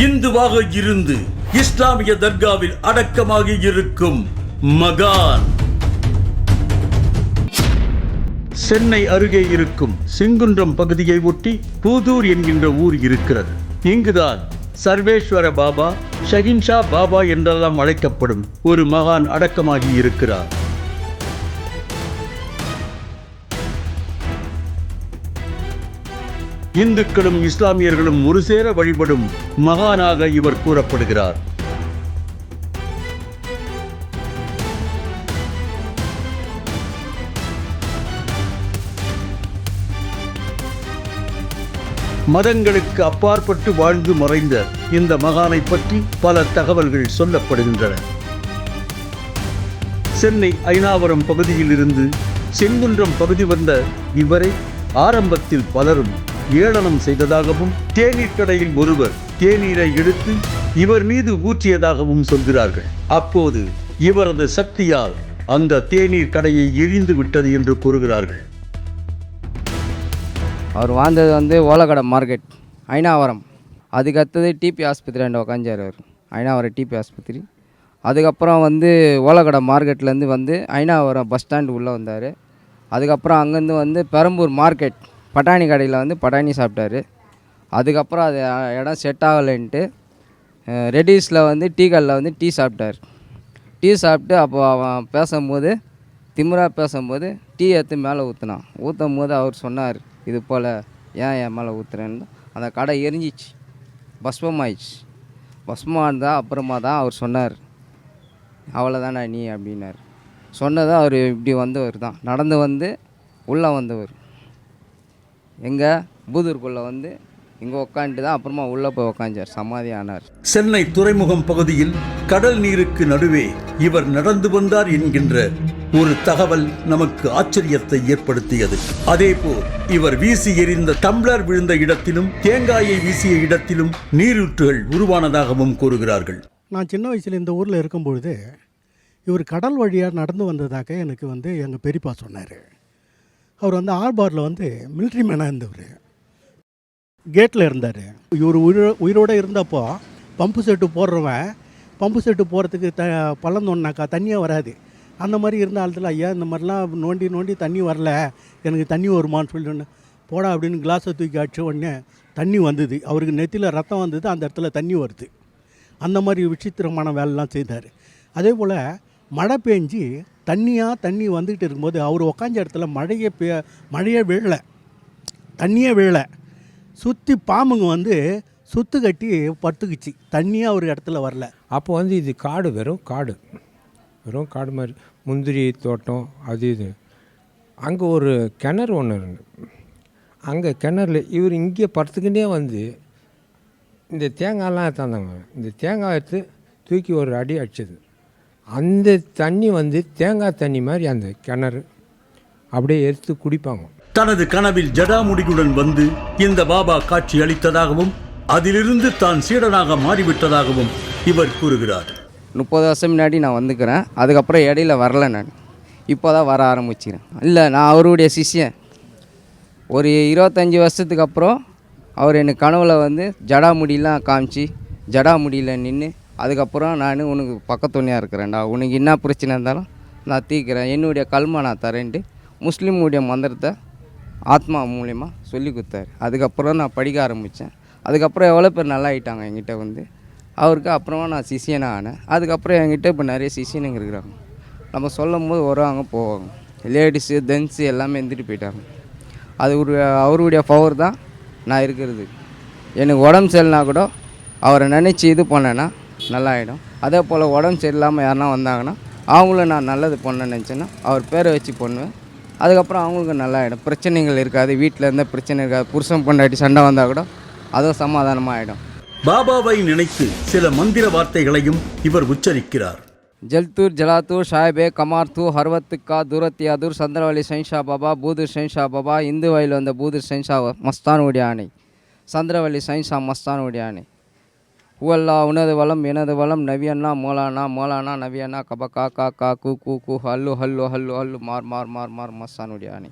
இந்துவாக இருந்து இஸ்லாமிய தர்காவில் அடக்கமாகி இருக்கும் மகான். சென்னை அருகே இருக்கும் செங்குன்றம் பகுதியை ஒட்டி பூதூர் என்கின்ற ஊர் இருக்கிறது. இங்குதான் சர்வேஸ்வர பாபா, ஷஹின்ஷா பாபா என்றெல்லாம் அழைக்கப்படும் ஒரு மகான் அடக்கமாகி இருக்கிறார். இந்துக்களும் இஸ்லாமியர்களும் ஒரு சேர வழிபடும் மகானாக இவர் கூறப்படுகிறார். மதங்களுக்கு அப்பாற்பட்டு வாழ்ந்து மறைந்த இந்த மகானை பற்றி பல தகவல்கள் சொல்லப்படுகின்றன. சென்னை ஐனாவரம் பகுதியில் இருந்து செங்குன்றம் பகுதி வந்த இவரை ஆரம்பத்தில் பலரும் ஏளனம் செய்ததாகவும், தேநீர் கடையில் ஒருவர் தேநீரை எடுத்து இவர் மீது ஊற்றியதாகவும் சொல்கிறார்கள். அப்போது இவரது சக்தியால் அந்த தேநீர் கடையை எரிந்து விட்டது என்று கூறுகிறார்கள். அவர் வாழ்ந்தது ஓலக்கடை மார்க்கெட் ஐனாவரம். அதுக்கு அடுத்தது டிபி ஆஸ்பத்திரி ரெண்டு உக்காஞ்சார். அவர் ஐனாவரம் டிபி ஆஸ்பத்திரி. அதுக்கப்புறம் ஓலக்கடை மார்க்கெட்லேருந்து ஐனாவரம் பஸ் ஸ்டாண்டு உள்ளே வந்தார். அதுக்கப்புறம் அங்கேருந்து பெரம்பூர் மார்க்கெட் பட்டாணி கடையில் பட்டாணி சாப்பிட்டாரு. அதுக்கப்புறம் அது இடம் செட் ஆகலைன்ட்டு ரெடிஸில் டீ கடையில் டீ சாப்பிட்டார். டீ சாப்பிட்டு அப்போ அவன் பேசும்போது திமிராக பேசும்போது டீ எடுத்து மேலே ஊற்றும் போது அவர் சொன்னார், இது போல் ஏன் என் மேலே ஊற்றுறேன்னு. அந்த கடை எரிஞ்சிச்சு, பஸ்மமாயிடுச்சு. பஸ்மமாக இருந்தால் அப்புறமா தான் அவர் சொன்னார், அவ்வளோதானே நீ அப்படின்னார். சொன்னதை அவர் இப்படி வந்தவர் தான், நடந்து உள்ளே வந்தவர். எங்கே பூதூருக்குள்ளே இங்கே உக்காந்துட்டு தான் அப்புறமா உள்ளே போய் உக்காஞ்சார், சமாதி ஆனார். சென்னை துறைமுகம் பகுதியில் கடல் நீருக்கு நடுவே இவர் நடந்து வந்தார் என்கின்ற ஒரு தகவல் நமக்கு ஆச்சரியத்தை ஏற்படுத்தியது. அதேபோல் இவர் வீசி எறிந்த டம்ளர் விழுந்த இடத்திலும் தேங்காயை வீசிய இடத்திலும் நீரூற்றுகள் உருவானதாகவும் கூறுகிறார்கள். நான் சின்ன வயசில் இந்த ஊரில் இருக்கும்பொழுது இவர் கடல் வழியாக நடந்து வந்ததாக எனக்கு எங்கள் பெரியப்பா சொன்னார். அவர் ஆர்பாரில் மிலிட்ரி மேனாக இருந்தவர், கேட்டில் இருந்தார். இவர் உயிரோடு இருந்தப்போ பம்பு செட்டு போடுறவன் பம்பு செட்டு போகிறதுக்கு பள்ளம் தோண்டினாக்கா தண்ணியாக வராது. அந்த மாதிரி இருந்த ஆளுத்தில், ஐயா இந்த மாதிரிலாம் நோண்டி தண்ணி வரல, எனக்கு தண்ணி வருமானு சொல்லிட்டு போடா அப்படின்னு கிளாஸை தூக்கி அடித்த உடனே தண்ணி வந்தது. அவருக்கு நெத்தியில் ரத்தம் வந்தது, அந்த இடத்துல தண்ணி வருது. அந்த மாதிரி விசித்திரமான வேலைலாம் செய்தார். அதே போல் மழை பெஞ்சு தண்ணி வந்துக்கிட்டு இருக்கும்போது அவர் உக்காஞ்ச இடத்துல மழையே விழலை, தண்ணியே விழலை. சுற்றி பாம்புங்க சுற்று கட்டி படுத்துக்குச்சு, தண்ணியே அவர் இடத்துல வரல. அப்போ இது காடு, வெறும் காடு மாதிரி முந்திரி தோட்டம் அது இது. அங்கே ஒரு கிணறு ஒன்று இருந்து, அங்கே கிணறுல இவர் இங்கே படுத்துக்கிட்டே இந்த தேங்காயெல்லாம் எடுத்தாந்தாங்க. இந்த தேங்காய் எடுத்து தூக்கி ஒரு அடி அடிச்சது. அந்த தண்ணி தேங்காய் தண்ணி மாதிரி அந்த கிணறு அப்படியே எடுத்து குடிப்பாங்க. தனது கனவில் ஜடாமுடியுடன் இந்த பாபா காட்சி அளித்ததாகவும் அதிலிருந்து தான் சீடனாக மாறிவிட்டதாகவும் இவர் கூறுகிறார். 30 வருஷம் முன்னாடி நான் வந்துக்கிறேன், அதுக்கப்புறம் இடையில வரல. நான் இப்போ தான் வர ஆரம்பிச்சிக்கிறேன். இல்லை, நான் அவருடைய சிஷ்யன். ஒரு 25 வருஷத்துக்கு அப்புறம் அவர் எனக்கு கனவில் ஜடாமுடியெலாம் காமிச்சு ஜடாமுடியில் நின்று, அதுக்கப்புறம் நான் உனக்கு பக்கத்துணையாக இருக்கிறேன்டா, உனக்கு என்ன பிரச்சனை இருந்தாலும் நான் தீர்க்கிறேன், என்னுடைய கல்மா நான் தரேன்ட்டு முஸ்லீமுடைய மந்திரத்தை ஆத்மா மூலிமா சொல்லி கொடுத்தாரு. அதுக்கப்புறம் நான் படிக்க ஆரம்பித்தேன். அதுக்கப்புறம் எவ்வளோ பேர் நல்லா ஆகிட்டாங்க என்கிட்ட அவருக்கு. அப்புறமா நான் சிஷியனாக ஆனேன். அதுக்கப்புறம் என்கிட்ட இப்போ நிறைய சிஷியனுங்க இருக்கிறாங்க. நம்ம சொல்லும் போது வருவாங்க போவாங்க, லேடிஸு ஜென்ஸு எல்லாமே எழுந்திட்டு போயிட்டாங்க. அது அவருடைய பவர் தான் நான் இருக்கிறது. எனக்கு உடம்பு சரியில்லைனா கூட அவரை நினச்சி இது பண்ணேன்னா நல்லா ஆகிடும். அதே போல் உடம்பு சரியில்லாமல் யாருனா வந்தாங்கன்னா அவங்கள நான் நல்லது பண்ண நினச்சேன்னா அவர் பேரை வச்சு பண்ணுவேன். அதுக்கப்புறம் அவங்களுக்கு நல்லா ஆகிடும், பிரச்சனைகள் இருக்காது, வீட்டில் இருந்தால் பிரச்சனை இருக்காது, புருஷன் பொண்டாட்டி சண்டை வந்தால் கூட அதுவும் சமாதானமாக ஆகிடும். பாபாவை நினைத்து சில மந்திர வார்த்தைகளையும் இவர் உச்சரிக்கிறார். ஜல்தூர் ஜலாத்தூர் ஷாயபே கமார்த்தூ ஹர்வத்துக்கா தூரத்தியாதூர் சந்திரவழி ஷைன்ஷா பாபா பூதூர் ஷைன்ஷா பாபா இந்து வயல் வந்த பூதூர் ஷைன்ஷா மஸ்தானுடைய ஆணை சந்திரவழி ஷைன்ஷா மஸ்தானுடைய ஆணை ஹுவல்லா உனது வளம் எனது வளம் நவியண்ணா மோலானா நவியண்ணா கப கா கா கா கூ கூ கூ ஹல்லு ஹல்லு ஹல்லு ஹல்லு மார் மார் மார் மார் மஸ்தானுடைய ஆணை.